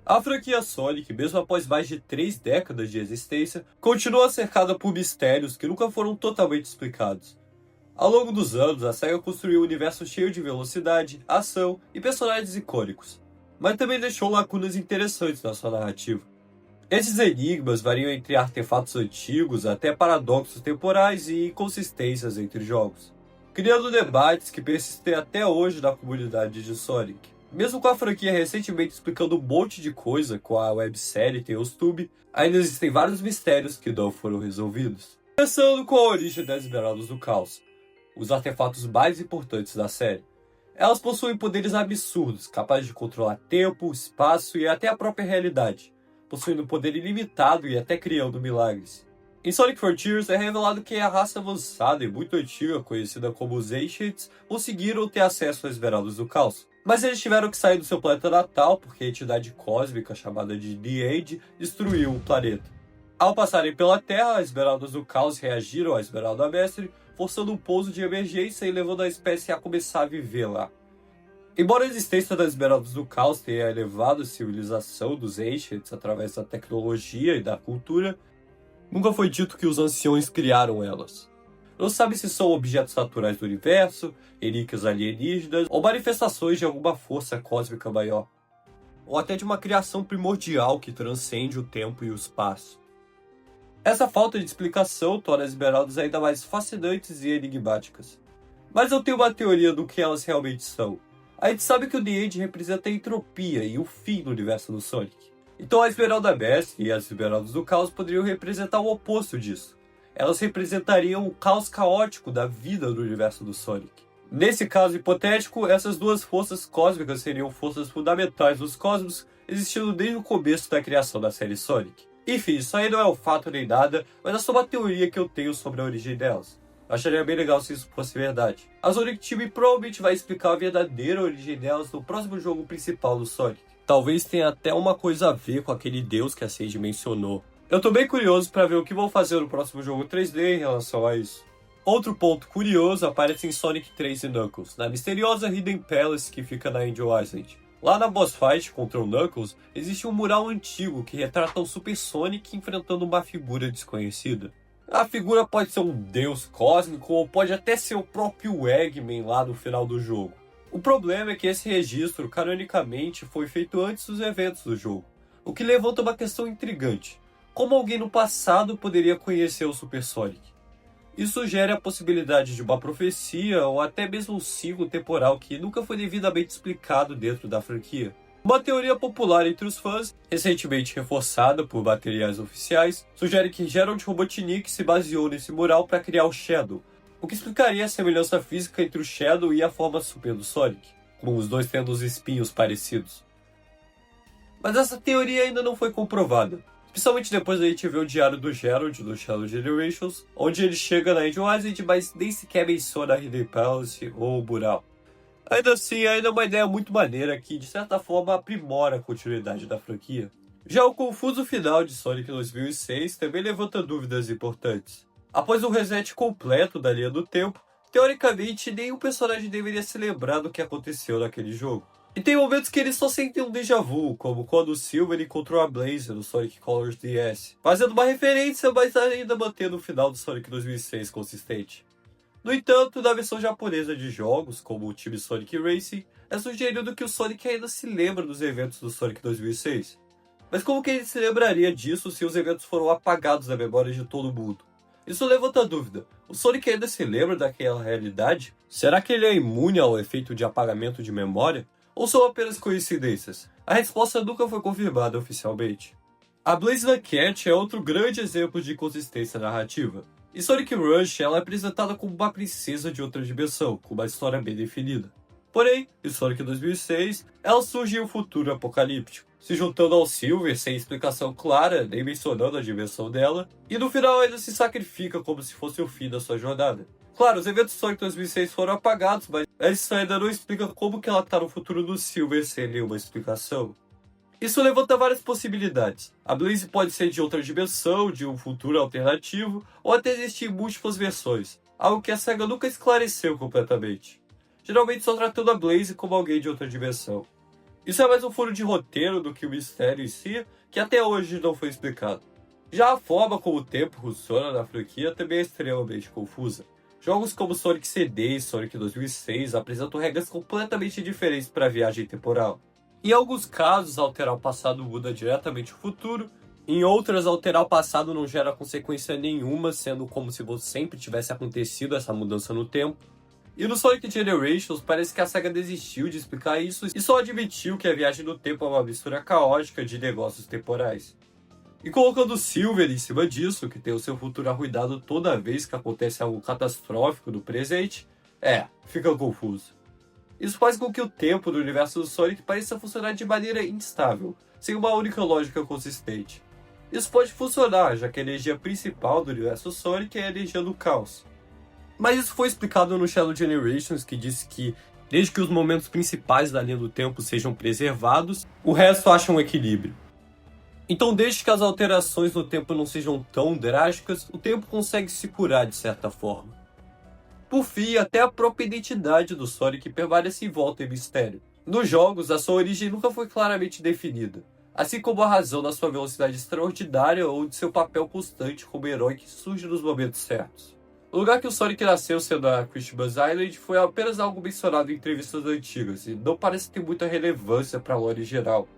A franquia Sonic, mesmo após mais de 3 décadas de existência, continua cercada por mistérios que nunca foram totalmente explicados. Ao longo dos anos, a SEGA construiu um universo cheio de velocidade, ação e personagens icônicos, mas também deixou lacunas interessantes na sua narrativa. Esses enigmas variam entre artefatos antigos até paradoxos temporais e inconsistências entre jogos, criando debates que persistem até hoje na comunidade de Sonic. Mesmo com a franquia recentemente explicando um monte de coisa com a websérie TailsTube, ainda existem vários mistérios que não foram resolvidos. Começando com a origem das Esmeraldas do Caos, os artefatos mais importantes da série. Elas possuem poderes absurdos, capazes de controlar tempo, espaço e até a própria realidade, possuindo poder ilimitado e até criando milagres. Em Sonic Frontiers é revelado que a raça avançada e muito antiga, conhecida como os Ancients, conseguiram ter acesso às Esmeraldas do Caos. Mas eles tiveram que sair do seu planeta natal porque a entidade cósmica chamada de The Age destruiu o planeta. Ao passarem pela Terra, as Esmeraldas do Caos reagiram à Esmeralda Mestre, forçando um pouso de emergência e levando a espécie a começar a viver lá. Embora a existência das Esmeraldas do Caos tenha elevado a civilização dos Ancients através da tecnologia e da cultura, nunca foi dito que os anciões criaram elas. Não sabe se são objetos naturais do universo, relíquias alienígenas ou manifestações de alguma força cósmica maior, ou até de uma criação primordial que transcende o tempo e o espaço. Essa falta de explicação torna as esmeraldas ainda mais fascinantes e enigmáticas. Mas eu tenho uma teoria do que elas realmente são. A gente sabe que o The Age representa a entropia e o fim do universo do Sonic. Então a Esmeralda Mestre e as Esmeraldas do Caos poderiam representar o oposto disso. Elas representariam o caos caótico da vida do universo do Sonic. Nesse caso hipotético, essas duas forças cósmicas seriam forças fundamentais dos cosmos, existindo desde o começo da criação da série Sonic. Enfim, isso aí não é um fato nem nada, mas é só uma teoria que eu tenho sobre a origem delas. Acharia bem legal se isso fosse verdade. A Sonic Team provavelmente vai explicar a verdadeira origem delas no próximo jogo principal do Sonic. Talvez tenha até uma coisa a ver com aquele deus que a Sage mencionou. Eu tô bem curioso para ver o que vão fazer no próximo jogo 3D em relação a isso. Outro ponto curioso aparece em Sonic 3 e Knuckles, na misteriosa Hidden Palace que fica na Angel Island. Lá na boss fight contra o Knuckles, existe um mural antigo que retrata o Super Sonic enfrentando uma figura desconhecida. A figura pode ser um deus cósmico ou pode até ser o próprio Eggman lá no final do jogo. O problema é que esse registro, canonicamente, foi feito antes dos eventos do jogo, o que levanta uma questão intrigante. Como alguém no passado poderia conhecer o Super Sonic? Isso sugere a possibilidade de uma profecia ou até mesmo um ciclo temporal que nunca foi devidamente explicado dentro da franquia. Uma teoria popular entre os fãs, recentemente reforçada por materiais oficiais, sugere que Gerald Robotnik se baseou nesse mural para criar o Shadow, o que explicaria a semelhança física entre o Shadow e a forma super do Sonic, com os dois tendo os espinhos parecidos. Mas essa teoria ainda não foi comprovada, especialmente depois da gente ver o diário do Gerald, do Shadow Generations, onde ele chega na Angel Island, mas nem sequer menciona a Hidden Palace ou o mural. Ainda assim, ainda é uma ideia muito maneira que, de certa forma, aprimora a continuidade da franquia. Já o confuso final de Sonic 2006 também levanta dúvidas importantes. Após um reset completo da linha do tempo, teoricamente nenhum personagem deveria se lembrar do que aconteceu naquele jogo. E tem momentos que eles só sentem um déjà vu, como quando o Silver encontrou a Blaze no Sonic Colors DS, fazendo uma referência, mas ainda mantendo o final do Sonic 2006 consistente. No entanto, na versão japonesa de jogos, como o Team Sonic Racing, é sugerido que o Sonic ainda se lembra dos eventos do Sonic 2006. Mas como que ele se lembraria disso se os eventos foram apagados da memória de todo mundo? Isso levanta a dúvida, o Sonic ainda se lembra daquela realidade? Será que ele é imune ao efeito de apagamento de memória? Ou são apenas coincidências? A resposta nunca foi confirmada oficialmente. A Blaze Cat é outro grande exemplo de inconsistência narrativa. Em Sonic Rush, ela é apresentada como uma princesa de outra dimensão, com uma história bem definida. Porém, em Sonic 2006, ela surge em um futuro apocalíptico, se juntando ao Silver sem explicação clara, nem mencionando a dimensão dela, e no final ainda se sacrifica como se fosse o fim da sua jornada. Claro, os eventos de Sonic 2006 foram apagados, mas isso ainda não explica como que ela está no futuro do Silver sem nenhuma explicação. Isso levanta várias possibilidades. A Blaze pode ser de outra dimensão, de um futuro alternativo, ou até existir múltiplas versões, algo que a SEGA nunca esclareceu completamente. Geralmente só tratando a Blaze como alguém de outra dimensão. Isso é mais um furo de roteiro do que o mistério em si, que até hoje não foi explicado. Já a forma como o tempo funciona na franquia também é extremamente confusa. Jogos como Sonic CD e Sonic 2006 apresentam regras completamente diferentes para a viagem temporal. Em alguns casos, alterar o passado muda diretamente o futuro, em outras, alterar o passado não gera consequência nenhuma, sendo como se sempre tivesse acontecido essa mudança no tempo. E no Sonic Generations, parece que a SEGA desistiu de explicar isso e só admitiu que a viagem no tempo é uma mistura caótica de negócios temporais. E colocando Silver em cima disso, que tem o seu futuro arruinado toda vez que acontece algo catastrófico no presente, fica confuso. Isso faz com que o tempo do universo do Sonic pareça funcionar de maneira instável, sem uma única lógica consistente. Isso pode funcionar, já que a energia principal do universo Sonic é a energia do caos. Mas isso foi explicado no Shadow Generations, que disse que, desde que os momentos principais da linha do tempo sejam preservados, o resto acha um equilíbrio. Então, desde que as alterações no tempo não sejam tão drásticas, o tempo consegue se curar de certa forma. Por fim, até a própria identidade do Sonic permanece envolta em mistério. Nos jogos, a sua origem nunca foi claramente definida, assim como a razão da sua velocidade extraordinária ou de seu papel constante como herói que surge nos momentos certos. O lugar que o Sonic nasceu, sendo a Christmas Island, foi apenas algo mencionado em entrevistas antigas e não parece ter muita relevância para a lore geral.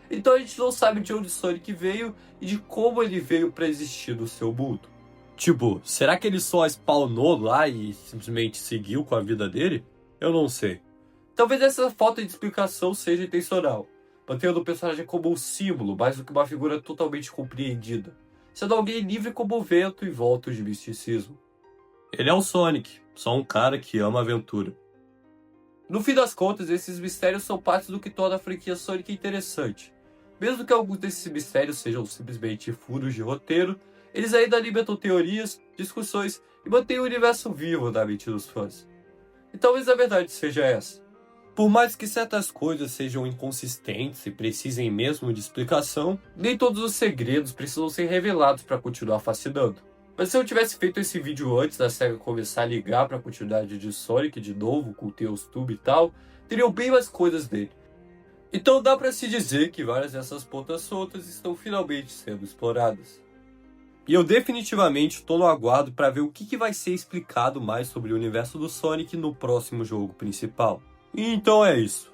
Então a gente não sabe de onde Sonic veio e de como ele veio para existir no seu mundo. Tipo, será que ele só spawnou lá e simplesmente seguiu com a vida dele? Eu não sei. Talvez essa falta de explicação seja intencional, mantendo o personagem como um símbolo mais do que uma figura totalmente compreendida, sendo alguém livre como o vento e voltos de misticismo. Ele é o Sonic, só um cara que ama aventura. No fim das contas, esses mistérios são parte do que torna a franquia Sonic interessante. Mesmo que alguns desses mistérios sejam simplesmente furos de roteiro, eles ainda alimentam teorias, discussões e mantêm o universo vivo na mente dos fãs. E talvez a verdade seja essa. Por mais que certas coisas sejam inconsistentes e precisem mesmo de explicação, nem todos os segredos precisam ser revelados para continuar fascinando. Mas se eu tivesse feito esse vídeo antes da SEGA começar a ligar para a continuidade de Sonic de novo, com o Tails Tube e tal, teriam bem mais coisas dele. Então dá para se dizer que várias dessas pontas soltas estão finalmente sendo exploradas. E eu definitivamente estou no aguardo para ver o que vai ser explicado mais sobre o universo do Sonic no próximo jogo principal. E então é isso.